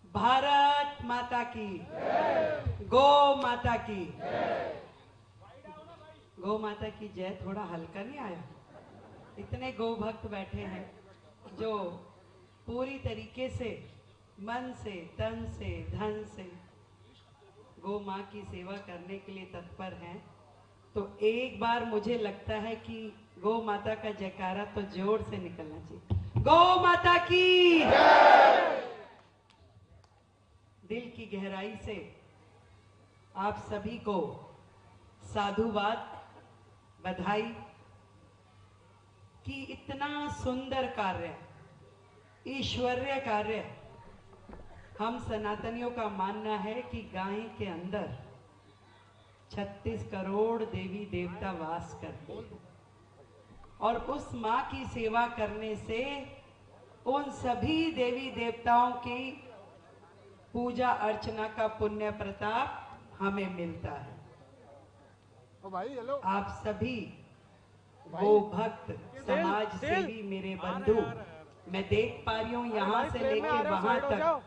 भारत माता की, गौ माता की, गौ माता की जय थोड़ा हल्का नहीं आया? इतने गौ भक्त बैठे हैं जो पूरी तरीके से मन से, तन से, धन से गौ माँ की सेवा करने के लिए तत्पर हैं। तो एक बार मुझे लगता है कि गौ माता का जयकारा तो जोर से निकलना चाहिए। गौ माता की, दिल की गहराई से आप सभी को साधुवाद, बधाई कि इतना सुंदर कार्य, ईश्वरीय कार्य। हम सनातनियों का मानना है कि गाय के अंदर 36 करोड़ देवी देवता वास करते हैं और उस माँ की सेवा करने से उन सभी देवी देवताओं की पूजा अर्चना का पुण्य प्रताप हमें मिलता है। भाई हेलो, आप सभी गो भक्त, समाज सेवी मेरे बंधु, मैं देख पा रही हूँ यहाँ से लेके वहां तक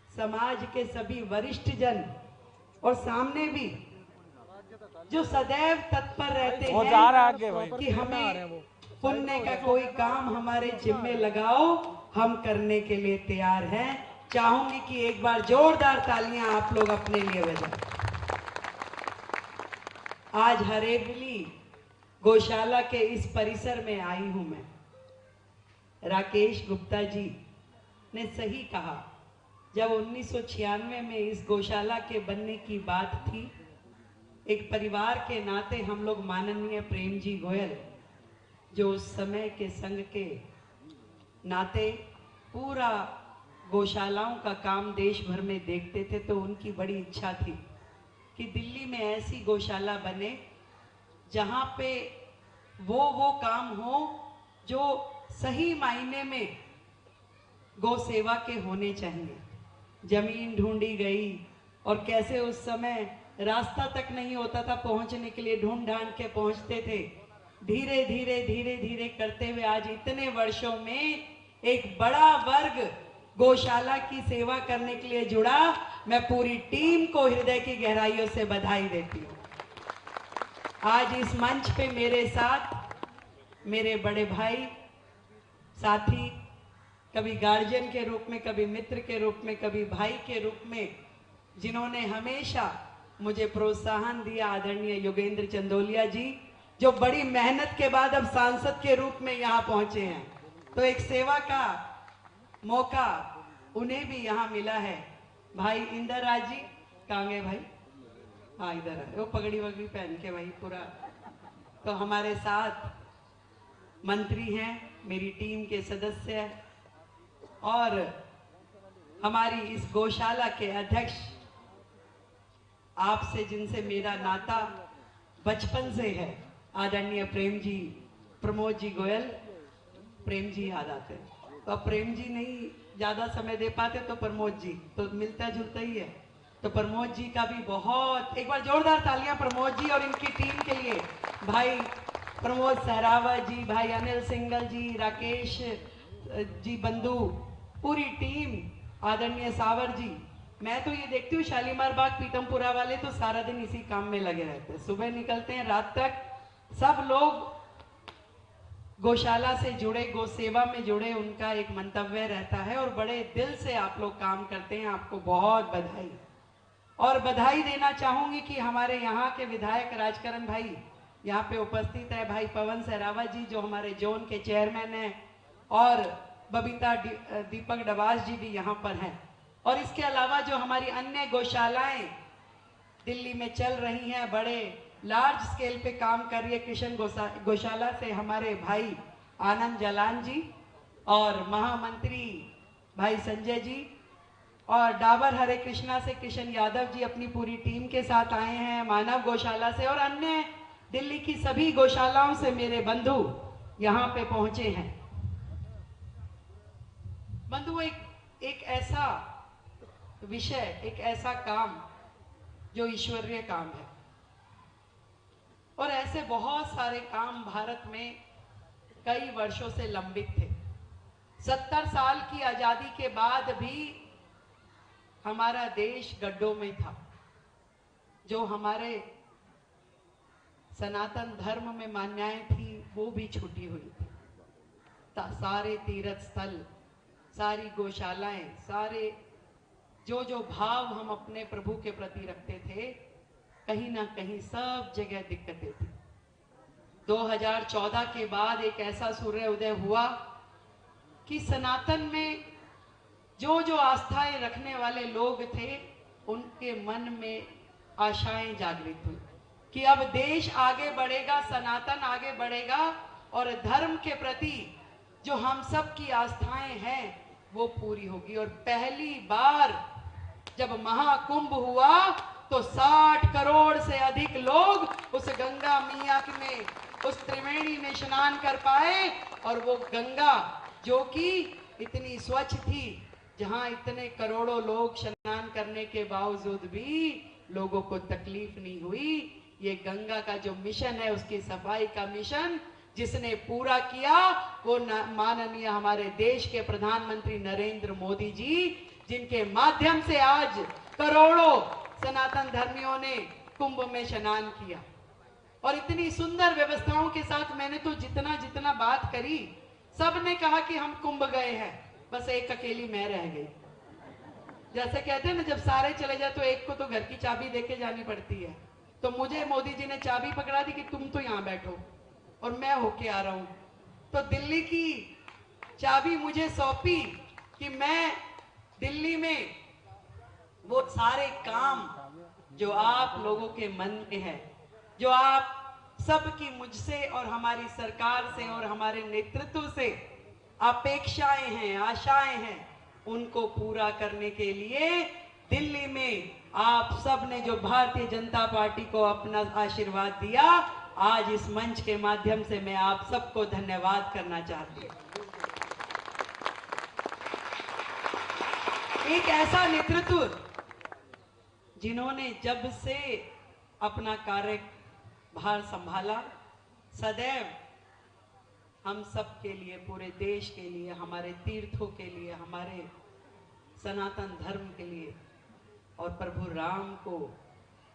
समाज के सभी वरिष्ठ जन और सामने भी जो सदैव तत्पर रहते हैं कि हमें पुण्य का कोई काम हमारे जिम्मे लगाओ, हम करने के लिए तैयार हैं। चाहूंगी कि एक बार जोरदार तालियां आप लोग अपने लिए बजाएं। आज हरेबली गौशाला के इस परिसर में आई हूं मैं। राकेश गुप्ता जी ने सही कहा, जब 1996 में इस गौशाला के बनने की बात थी, एक परिवार के नाते हम लोग माननीय प्रेम जी गोयल, जो उस समय के संघ के नाते पूरा गौशालाओं का काम देश भर में देखते थे, तो उनकी बड़ी इच्छा थी कि दिल्ली में ऐसी गौशाला बने जहां पे वो काम हो जो सही मायने में गौ सेवा के होने चाहिए। जमीन ढूंढी गई और कैसे उस समय रास्ता तक नहीं होता था पहुंचने के लिए, ढूंढ ढांड के पहुंचते थे। धीरे धीरे धीरे धीरे करते हुए आज इतने वर्षों में एक बड़ा वर्ग गौशाला की सेवा करने के लिए जुड़ा। मैं पूरी टीम को हृदय की गहराइयों से बधाई देती हूँ। आज इस मंच पे मेरे साथ मेरे बड़े भाई, साथी, कभी गार्जियन के रूप में, कभी मित्र के रूप में, कभी भाई के रूप में, जिन्होंने हमेशा मुझे प्रोत्साहन दिया, आदरणीय योगेंद्र चंदोलिया जी, जो बड़ी मेहनत के बाद अब सांसद के रूप में यहाँ पहुंचे हैं। तो एक सेवा का मौका उन्हें भी यहाँ मिला है। भाई इंदर राज जी कांगे भाई, हाँ इधर है, वो पगड़ी वगड़ी पहन के भाई पूरा। तो हमारे साथ मंत्री हैं, मेरी टीम के सदस्य और हमारी इस गौशाला के अध्यक्ष, आपसे जिनसे मेरा नाता बचपन से है, आदरणीय प्रेम जी, प्रमोद जी गोयल। प्रेम जी याद आते हैं, तो अब प्रेम जी नहीं ज्यादा समय दे पाते तो प्रमोद जी तो मिलता जुलता ही है। तो प्रमोद जी का भी बहुत, एक बार जोरदार तालियां प्रमोद जी और इनकी टीम के लिए। भाई प्रमोद सहरावत जी, भाई अनिल सिंगल जी, राकेश जी बंधु, पूरी टीम, आदरणीय सावर जी। मैं तो ये देखती हूँ शालीमार बाग पीतमपुरा वाले तो सारा दिन इसी काम में लगे रहते हैं, सुबह निकलते हैं रात तक। सब लोग गौशाला से जुड़े, गौ सेवा में जुड़े, उनका एक मंतव्य रहता है और बड़े दिल से आप लोग काम करते हैं। आपको बहुत बधाई। और बधाई देना चाहूंगी कि हमारे यहाँ के विधायक राजकरण भाई यहाँ पे उपस्थित है, भाई पवन सहरावत जी जो हमारे जोन के चेयरमैन हैं, और बबीता दीपक डबास जी भी यहाँ पर हैं। और इसके अलावा जो हमारी अन्य गौशालाएं दिल्ली में चल रही हैं, बड़े लार्ज स्केल पे काम कर रही है, किशन गौशाला से हमारे भाई आनंद जलान जी और महामंत्री भाई संजय जी, और डाबर हरे कृष्णा से किशन यादव जी अपनी पूरी टीम के साथ आए हैं, मानव गौशाला से और अन्य दिल्ली की सभी गौशालाओं से मेरे बंधु यहाँ पे पहुंचे हैं। बंधु, एक ऐसा विषय, एक ऐसा काम जो ईश्वरीय काम है, और ऐसे बहुत सारे काम भारत में कई वर्षों से लंबित थे। 70 साल की आजादी के बाद भी हमारा देश गड्ढों में था, जो हमारे सनातन धर्म में मान्यताएं थी वो भी छूटी हुई थी। सारे तीर्थ स्थल, सारी गौशालाएं, सारे जो भाव हम अपने प्रभु के प्रति रखते थे, कहीं ना कहीं सब जगह दिक्कतें थी। 2014 के बाद एक ऐसा सूर्य उदय हुआ कि सनातन में जो आस्थाएं रखने वाले लोग थे, उनके मन में आशाएं जागृत हुई कि अब देश आगे बढ़ेगा, सनातन आगे बढ़ेगा और धर्म के प्रति जो हम सब की आस्थाएं हैं वो पूरी होगी। और पहली बार जब महाकुंभ हुआ तो 60 करोड़ से अधिक लोग उस गंगा मैया में, उस त्रिवेणी में स्नान कर पाए। और वो गंगा जो कि इतनी स्वच्छ थी, जहां इतने करोड़ों लोग स्नान करने के बावजूद भी लोगों को तकलीफ नहीं हुई। ये गंगा का जो मिशन है, उसकी सफाई का मिशन जिसने पूरा किया वो माननीय हमारे देश के प्रधानमंत्री नरेंद्र मोदी जी, जिनके माध्यम से आज करोड़ों सनातन धर्मियों ने कुंभ में स्नान किया। और इतनी सुंदर व्यवस्थाओं के साथ मैंने तो जितना बात करी, सब ने कहा कि हम कुंभ गए हैं, बस एक अकेली मैं रह गई। जैसे कहते हैं ना, जब सारे चले जाए तो एक को तो घर की चाबी देके जानी पड़ती है। तो मुझे मोदी जी ने चाबी पकड़ा दी कि तुम तो यहां बैठो और मैं होके आ रहा हूं। तो दिल्ली की चाबी मुझे सौंपी कि मैं दिल्ली में वो सारे काम जो आप लोगों के मन में है, जो आप सबकी मुझसे और हमारी सरकार से और हमारे नेतृत्व से अपेक्षाएं हैं, आशाएं हैं, उनको पूरा करने के लिए दिल्ली में आप सब ने जो भारतीय जनता पार्टी को अपना आशीर्वाद दिया, आज इस मंच के माध्यम से मैं आप सबको धन्यवाद करना चाहती हूं। एक ऐसा नेतृत्व जिन्होंने जब से अपना कार्यभार संभाला, सदैव हम सब के लिए, पूरे देश के लिए, हमारे तीर्थों के लिए, हमारे सनातन धर्म के लिए और प्रभु राम को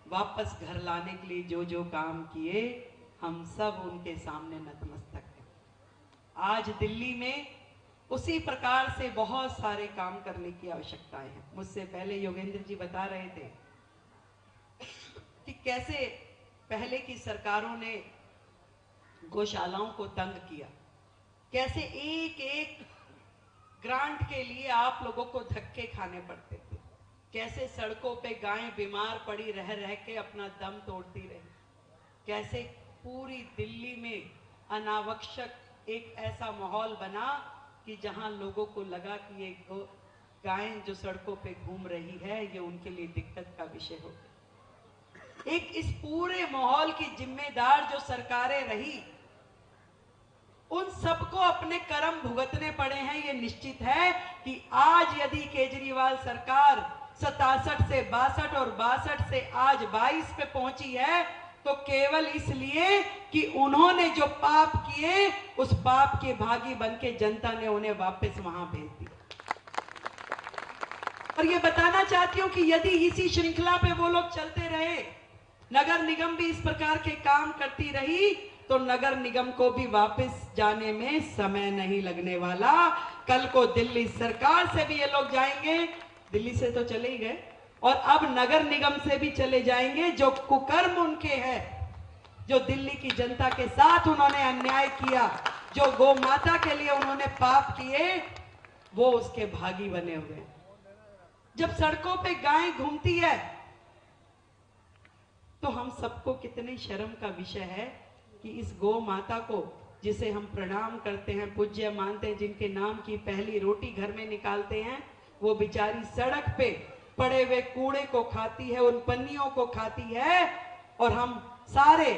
वापस घर लाने के लिए जो काम किए, हम सब उनके सामने नतमस्तक हैं। आज दिल्ली में उसी प्रकार से बहुत सारे काम करने की आवश्यकताएं हैं। मुझसे पहले योगेंद्र जी बता रहे थे कि कैसे पहले की सरकारों ने गौशालाओं को तंग किया, कैसे एक एक ग्रांट के लिए आप लोगों को धक्के खाने पड़ते थे, कैसे सड़कों पे गायें बीमार पड़ी रह के अपना दम तोड़ती रही, कैसे पूरी दिल्ली में अनावश्यक एक ऐसा माहौल बना कि जहां लोगों को लगा कि ये गायें जो सड़कों पे घूम रही है ये उनके लिए दिक्कत का विषय हो गया। एक इस पूरे माहौल की जिम्मेदार जो सरकारें रही, उन सबको अपने कर्म भुगतने पड़े हैं। ये निश्चित है कि आज यदि केजरीवाल सरकार 67 से 62 और 62 से आज 22 पे पहुंची है, तो केवल इसलिए कि उन्होंने जो पाप किए, उस पाप के भागी बनके जनता ने उन्हें वापस वहां भेज दिया। और ये बताना चाहती हूं कि यदि इसी श्रृंखला पे वो लोग चलते रहे, नगर निगम भी इस प्रकार के काम करती रही, तो नगर निगम को भी वापस जाने में समय नहीं लगने वाला। कल को दिल्ली सरकार से भी ये लोग जाएंगे, दिल्ली से तो चले ही गए, और अब नगर निगम से भी चले जाएंगे। जो कुकर्म उनके हैं, जो दिल्ली की जनता के साथ उन्होंने अन्याय किया, जो गौ माता के लिए उन्होंने पाप किए, वो उसके भागी बने हुए। जब सड़कों पे गाय घूमती है तो हम सबको कितने शर्म का विषय है कि इस गौ माता को, जिसे हम प्रणाम करते हैं, पूज्य मानते हैं, जिनके नाम की पहली रोटी घर में निकालते हैं, वो बेचारी सड़क पे पड़े हुए कूड़े को खाती है, उन पन्नियों को खाती है। और हम सारे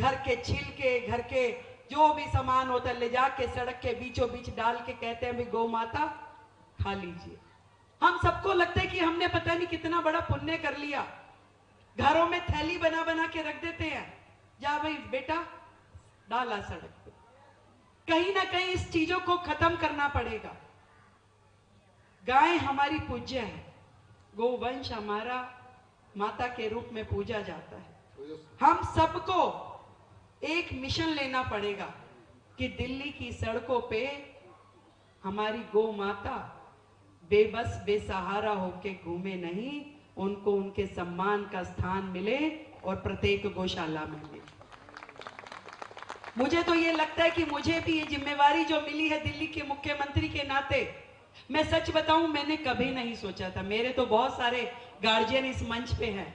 घर के छिलके, घर के जो भी सामान होता है, ले जाके सड़क के बीचों बीच डाल के कहते हैं भी गौ माता खा लीजिए। हम सबको लगता है कि हमने पता नहीं कितना बड़ा पुण्य कर लिया। घरों में थैली बना बना के रख देते हैं, जा भाई बेटा डाला सड़क पे। कहीं ना कहीं इस चीजों को खत्म करना पड़ेगा। गाय हमारी पूज्य है, गोवंश हमारा माता के रूप में पूजा जाता है। हम सबको एक मिशन लेना पड़ेगा कि दिल्ली की सड़कों पे हमारी गौ माता बेबस बेसहारा होके घूमे नहीं, उनको उनके सम्मान का स्थान मिले और प्रत्येक गौशाला में मिले। मुझे तो ये लगता है कि मुझे भी ये जिम्मेवारी जो मिली है दिल्ली के मुख्यमंत्री के नाते, मैं सच बताऊं मैंने कभी नहीं सोचा था। मेरे तो बहुत सारे गार्जियन इस मंच पे हैं,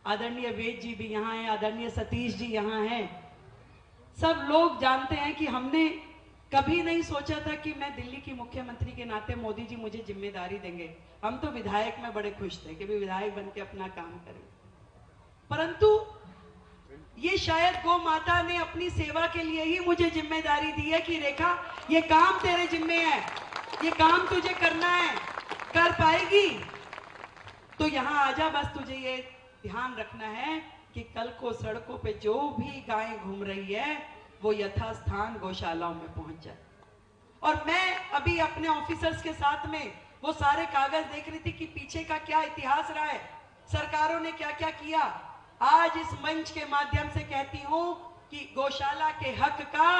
आदरणीय वेद जी भी यहाँ हैं, आदरणीय सतीश जी यहाँ हैं। सब लोग जानते हैं कि हमने कभी नहीं सोचा था कि मैं दिल्ली की मुख्यमंत्री के नाते मोदी जी मुझे जिम्मेदारी देंगे। हम तो विधायक में बड़े खुश थे कि भी विधायक बन के अपना काम करें, परंतु ये शायद गौ माता ने अपनी सेवा के लिए ही मुझे जिम्मेदारी दी है कि रेखा ये काम तेरे जिम्मे है, ये काम तुझे करना है, कर पाएगी तो यहाँ आजा। बस तुझे ये ध्यान रखना है कि कल को सड़कों पे जो भी गायें घूम रही है वो यथास्थान गौशालाओं में पहुंच जाए। और मैं अभी अपने ऑफिसर्स के साथ में वो सारे कागज देख रही थी कि पीछे का क्या इतिहास रहा है, सरकारों ने क्या क्या किया। आज इस मंच के माध्यम से कहती हूं कि गौशाला के हक का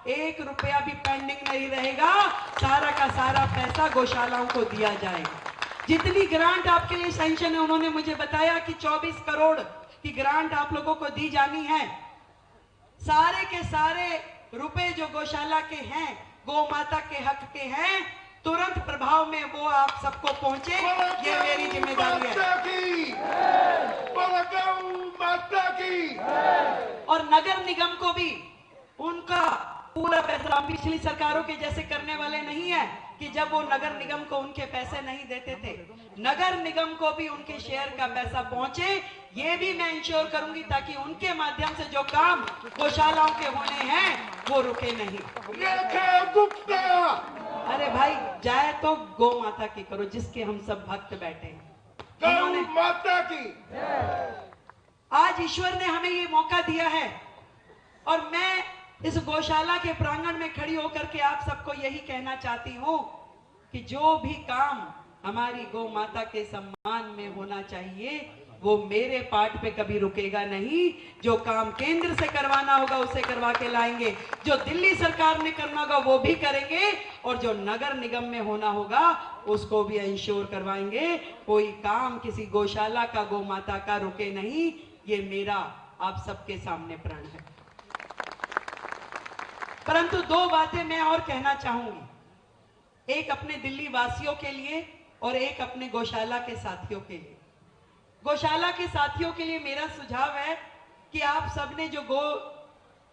1 रुपया भी पेंडिंग नहीं रहेगा, सारा का सारा पैसा गौशालाओं को दिया जाएगा। जितनी ग्रांट आपके लिए सैंक्शन है, उन्होंने मुझे बताया कि 24 करोड़ की ग्रांट आप लोगों को दी जानी है। सारे के सारे रुपए जो गौशाला के हैं, गौ माता के हक के हैं, तुरंत प्रभाव में वो आप सबको पहुंचे, ये मेरी जिम्मेदारी है। और नगर निगम को भी उनका पूरा पैसा, पिछली सरकारों के जैसे करने वाले नहीं है कि जब वो नगर निगम को उनके पैसे नहीं देते थे, नगर निगम को भी उनके शेयर का पैसा पहुंचे, ये भी मैं इंश्योर करूंगी ताकि उनके माध्यम से जो काम गौशालाओं के होने हैं वो रुके नहीं। अरे भाई जाए तो गौ माता की करो, जिसके हम सब भक्त बैठे हैं, गौ माता की। आज ईश्वर ने हमें ये मौका दिया है और मैं इस गौशाला के प्रांगण में खड़ी होकर के आप सबको यही कहना चाहती हूँ कि जो भी काम हमारी गौ माता के सम्मान में होना चाहिए वो मेरे पार्ट पे कभी रुकेगा नहीं। जो काम केंद्र से करवाना होगा उसे करवा के लाएंगे, जो दिल्ली सरकार ने करना होगा वो भी करेंगे, और जो नगर निगम में होना होगा उसको भी इंश्योर करवाएंगे। कोई काम किसी गौशाला का, गौ माता का रुके नहीं, ये मेरा आप सबके सामने प्रण है। परंतु 2 बातें मैं और कहना चाहूंगी, एक अपने दिल्ली वासियों के लिए और एक अपने गौशाला के साथियों के लिए। गौशाला के साथियों के लिए मेरा सुझाव है कि आप सबने जो गो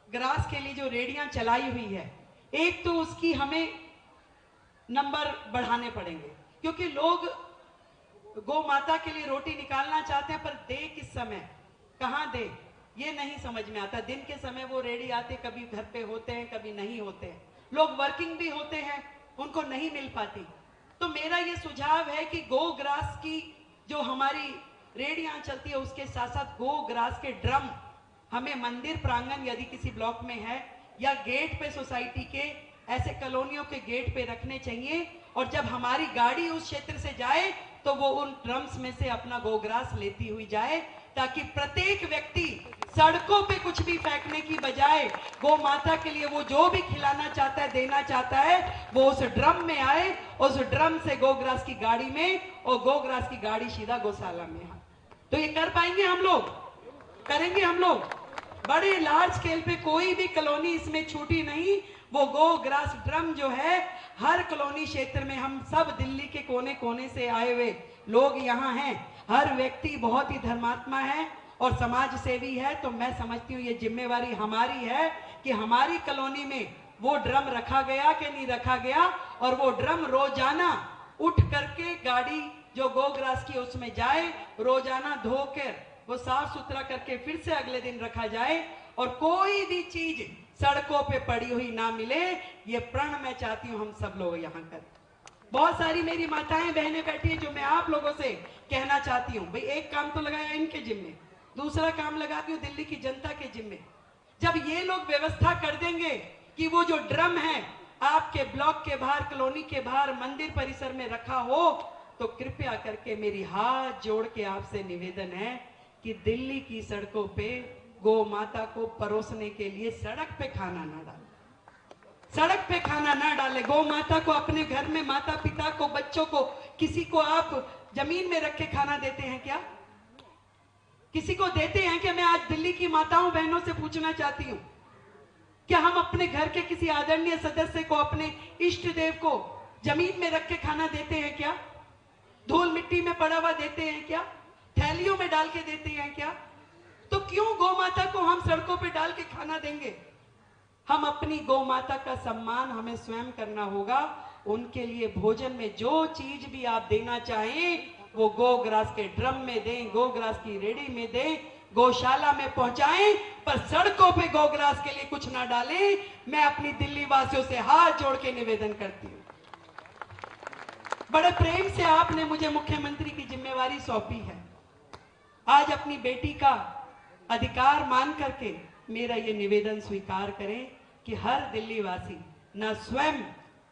ग्रास के लिए जो रेडियां चलाई हुई है, एक तो उसकी हमें नंबर बढ़ाने पड़ेंगे, क्योंकि लोग गौ माता के लिए रोटी निकालना चाहते हैं, पर दे किस समय, कहां दे, ये नहीं समझ में आता। दिन के समय वो रेडी आते, कभी घर पे होते हैं, कभी नहीं होते हैं, लोग वर्किंग भी होते हैं, उनको नहीं मिल पाती। तो मेरा ये सुझाव है कि गो ग्रास की जो हमारी रेडियां चलती है उसके साथ साथ गो ग्रास के ड्रम हमें मंदिर प्रांगण यदि किसी ब्लॉक में है या गेट पे, सोसाइटी के ऐसे कॉलोनियों के गेट पे रखने चाहिए। और जब हमारी गाड़ी उस क्षेत्र से जाए तो वो उन ड्रम्स में से अपना गो ग्रास लेती हुई जाए, ताकि प्रत्येक व्यक्ति सड़कों पे कुछ भी फेंकने की बजाय गौ माता के लिए वो जो भी खिलाना चाहता है, देना चाहता है, वो उस ड्रम में आए, उस ड्रम से गोग्रास की गाड़ी में, और गोग्रास की गाड़ी सीधा गौशाला में आए। तो ये कर पाएंगे हम लोग, करेंगे हम लोग। बड़े लार्ज स्केल पे कोई भी कॉलोनी इसमें छूटी नहीं। वो गो ग्रास ड्रम जो है हर कॉलोनी क्षेत्र में, हम सब दिल्ली के कोने कोने से आए हुए लोग यहाँ हैं, हर व्यक्ति बहुत ही धर्मात्मा है और समाज सेवी है। तो मैं समझती हूँ ये जिम्मेवारी हमारी है कि हमारी कॉलोनी में वो ड्रम रखा गया कि नहीं रखा गया, और वो ड्रम रोजाना उठ करके गाड़ी जो गोग्रास की उसमें जाए, रोजाना धोकर वो साफ सुथरा करके फिर से अगले दिन रखा जाए, और कोई भी चीज सड़कों पे पड़ी हुई ना मिले। ये प्रण मैं चाहती हूँ हम सब लोग यहाँ करें। बहुत सारी मेरी माताएं बहनें बैठी हैं जो मैं आप लोगों से कहना चाहती हूँ, भाई एक काम तो लगाया इनके जिम्मे, दूसरा काम लगाती हूँ दिल्ली की जनता के जिम्मे। जब ये लोग व्यवस्था कर देंगे कि वो जो ड्रम है आपके ब्लॉक के बाहर, कॉलोनी के बाहर, मंदिर परिसर में रखा हो, तो कृपया करके मेरी हाथ जोड़ के आपसे निवेदन है कि दिल्ली की सड़कों पे गौ माता को परोसने के लिए सड़क पे खाना ना डालें, सड़क पे खाना ना डाले। गौ माता को अपने घर में, माता पिता को, बच्चों को, किसी को आप जमीन में रख के खाना देते हैं क्या? किसी को देते हैं कि मैं आज दिल्ली की माताओं बहनों से पूछना चाहती हूं, क्या हम अपने घर के किसी आदरणीय सदस्य को, अपने इष्ट देव को जमीन में रख के खाना देते हैं क्या? धूल मिट्टी में पड़ा हुआ देते हैं क्या? थैलियों में डाल के देते हैं क्या? तो क्यों गौ माता को हम सड़कों पे डाल के खाना देंगे? हम अपनी गौ माता का सम्मान हमें स्वयं करना होगा। उनके लिए भोजन में जो चीज भी आप देना चाहें वो गोग्रास के ड्रम में दें, गोग्रास की रेडी में दें, गौशाला में पहुंचाएं, पर सड़कों पे गोग्रास के लिए कुछ ना डालें। मैं अपनी दिल्ली वासियों से हाथ जोड़ के निवेदन करती हूं। बड़े प्रेम से आपने मुझे मुख्यमंत्री की जिम्मेवारी सौंपी है। आज अपनी बेटी का अधिकार मान करके मेरा ये निवेदन स्वीकार करें कि हर दिल्ली वासी ना स्वयं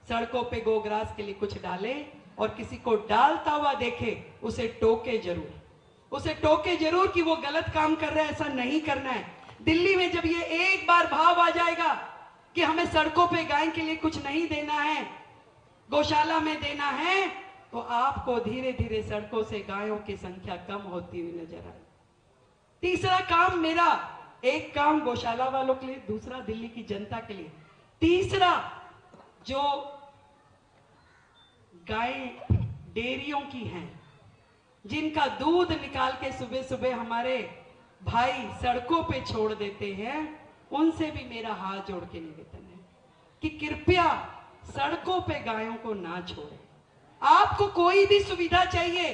सड़कों पे गोग्रास के लिए कुछ डाले, और किसी को डालता हुआ देखे उसे टोके जरूर, उसे टोके जरूर कि वो गलत काम कर रहा है। ऐसा नहीं करना है। दिल्ली में जब ये एक बार भाव आ जाएगा कि हमें सड़कों पे गाय के लिए कुछ नहीं देना है, गौशाला में देना है, तो आपको धीरे धीरे सड़कों से गायों की संख्या कम होती हुई नजर आए। तीसरा काम मेरा, एक काम गौशाला वालों के लिए, दूसरा दिल्ली की जनता के लिए, तीसरा जो गाय डेयरियों की हैं, जिनका दूध निकाल के सुबह सुबह हमारे भाई सड़कों पे छोड़ देते हैं, उनसे भी मेरा हाथ जोड़ के निवेदन है कि कृपया सड़कों पे गायों को ना छोड़ें। आपको कोई भी सुविधा चाहिए,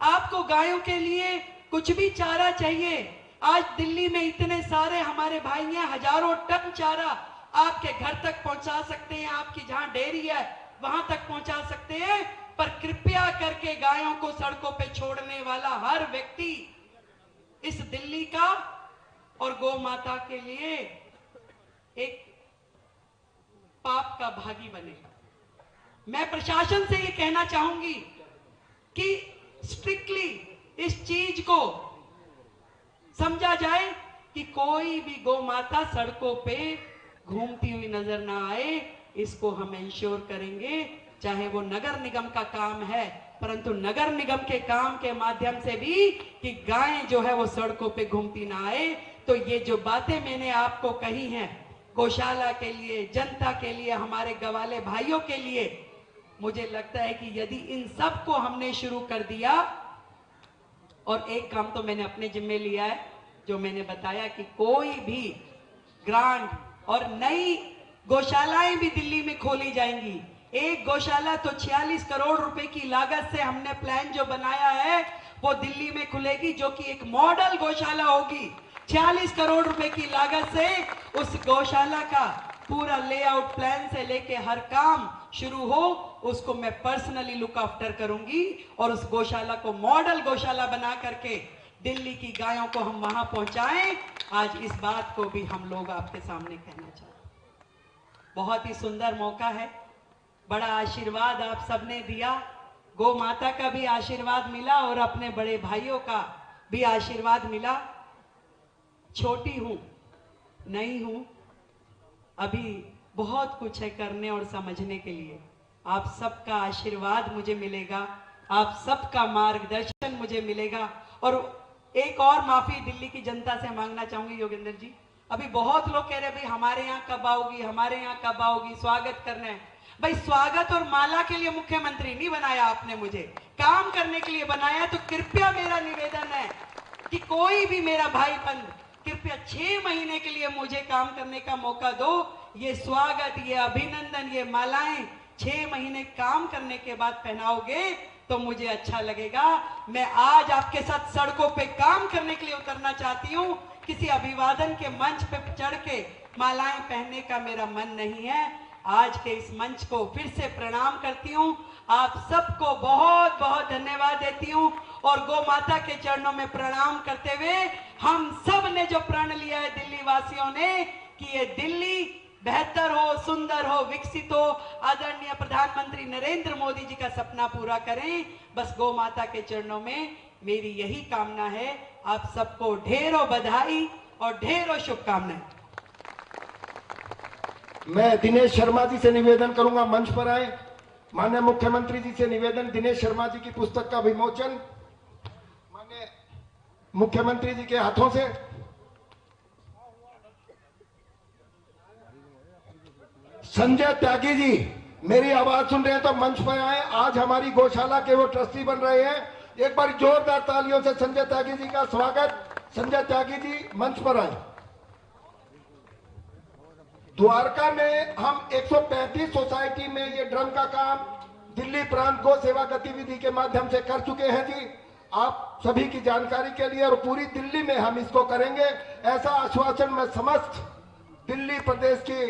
आपको गायों के लिए कुछ भी चारा चाहिए, आज दिल्ली में इतने सारे हमारे भाई हैं, हजारों टन चारा आपके घर तक पहुंचा सकते हैं, आपकी जहां डेयरी है वहां तक पहुंचा सकते हैं। पर कृपया करके गायों को सड़कों पे छोड़ने वाला हर व्यक्ति इस दिल्ली का और गौ माता के लिए एक पाप का भागी बनेगा। मैं प्रशासन से ये कहना चाहूंगी कि स्ट्रिक्टली इस चीज को समझा जाए कि कोई भी गौ माता सड़कों पे घूमती हुई नजर ना आए। इसको हम इंश्योर करेंगे, चाहे वो नगर निगम का काम है, परंतु नगर निगम के काम के माध्यम से भी कि गायें जो है वो सड़कों पे घूमती ना आए। तो ये जो बातें मैंने आपको कही हैं गौशाला के लिए, जनता के लिए, हमारे गवाले भाइयों के लिए, मुझे लगता है कि यदि इन सब को हमने शुरू कर दिया, और एक काम तो मैंने अपने जिम्मे लिया है, जो मैंने बताया कि कोई भी ग्रांट और नई गौशालाएं भी दिल्ली में खोली जाएंगी। एक गौशाला तो 46 करोड़ रुपए की लागत से हमने प्लान जो बनाया है वो दिल्ली में खुलेगी, जो कि एक मॉडल गौशाला होगी। 46 करोड़ रुपए की लागत से उस गौशाला का पूरा लेआउट प्लान से लेके हर काम शुरू हो, उसको मैं पर्सनली लुक आफ्टर करूंगी और उस गौशाला को मॉडल गौशाला बना करके दिल्ली की गायों को हम वहां पहुंचाएं। आज इस बात को भी हम लोग आपके सामने कहना चाहते हैं। बहुत ही सुंदर मौका है, बड़ा आशीर्वाद आप सबने दिया, गौ माता का भी आशीर्वाद मिला और अपने बड़े भाइयों का भी आशीर्वाद मिला। छोटी हूं, नहीं हूं, अभी बहुत कुछ है करने और समझने के लिए। आप सबका आशीर्वाद मुझे मिलेगा, आप सबका मार्गदर्शन मुझे मिलेगा। और एक और माफी दिल्ली की जनता से मांगना चाहूंगी योगेंद्र जी, अभी बहुत लोग कह रहे हैं भाई हमारे यहाँ कब आओगी, हमारे यहाँ कब आओगी, स्वागत करना है। भाई स्वागत और माला के लिए मुख्यमंत्री नहीं बनाया आपने, मुझे काम करने के लिए बनाया। तो कृपया मेरा निवेदन है कि कोई भी मेरा भाई बंद कृपया 6 महीने के लिए मुझे काम करने का मौका दो। ये स्वागत, ये अभिनंदन, ये मालाएं 6 महीने काम करने के बाद पहनाओगे तो मुझे अच्छा लगेगा। मैं आज आपके साथ सड़कों पे काम करने के लिए उतरना चाहती हूँ। किसी अभिवादन के मंच पे चढ़ के मालाएं पहनने का मेरा मन नहीं है। आज के इस मंच को फिर से प्रणाम करती हूँ, आप सबको बहुत बहुत धन्यवाद देती हूँ और गौ माता के चरणों में प्रणाम करते हुए हम सब ने जो प्रण लिया है दिल्ली वासियों ने कि ये दिल्ली बेहतर हो, सुंदर हो, विकसित हो, आदरणीय प्रधानमंत्री नरेंद्र मोदी जी का सपना पूरा करें। बस गौ माता के चरणों में मेरी यही कामना है। आप सबको ढेरों बधाई और ढेरों शुभकामनाएं। मैं दिनेश शर्मा जी से निवेदन करूंगा, मंच पर आए। माननीय मुख्यमंत्री जी से निवेदन, दिनेश शर्मा जी की पुस्तक का विमोचन माननीय मुख्यमंत्री जी के हाथों से। संजय त्यागी जी मेरी आवाज सुन रहे हैं तो मंच पर आए। आज हमारी गौशाला के वो ट्रस्टी बन रहे हैं। एक बार जोरदार तालियों से संजय त्यागी जी का स्वागत। संजय त्यागी जी मंच पर आए। द्वारका में हम 135 सोसाइटी में ये ड्रम का काम दिल्ली प्रांत गौ सेवा गतिविधि के माध्यम से कर चुके हैं जी। आप सभी की जानकारी के लिए, और पूरी दिल्ली में हम इसको करेंगे, ऐसा आश्वासन मैं समस्त दिल्ली प्रदेश की